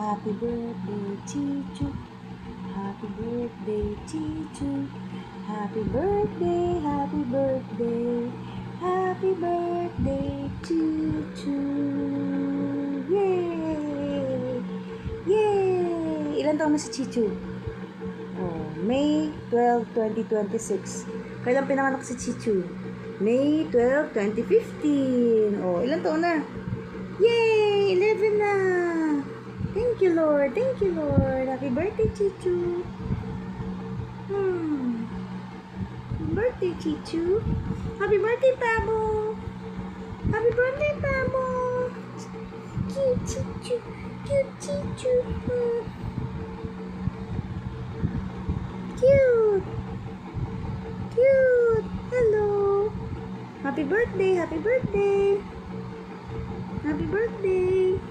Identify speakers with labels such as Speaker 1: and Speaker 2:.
Speaker 1: Happy birthday, Chichu. Happy birthday, Chichu. Happy birthday, happy birthday. Happy birthday, Chichu. Yay! Yay! Ilan taon na si Chichu? Oh, May 12, 2026. Kailan pinanganak si Chichu? May 12, 2015. Oh, ilan taon na? Yay! 11 na! Thank you, Lord. Thank you, Lord. Happy birthday, Chichu. Happy birthday, Chichu. Happy birthday, Pabo. Happy birthday, Pabo. Cute Chichu. Cute Chichu. Cute. Cute. Hello. Happy birthday. Happy birthday. Happy birthday.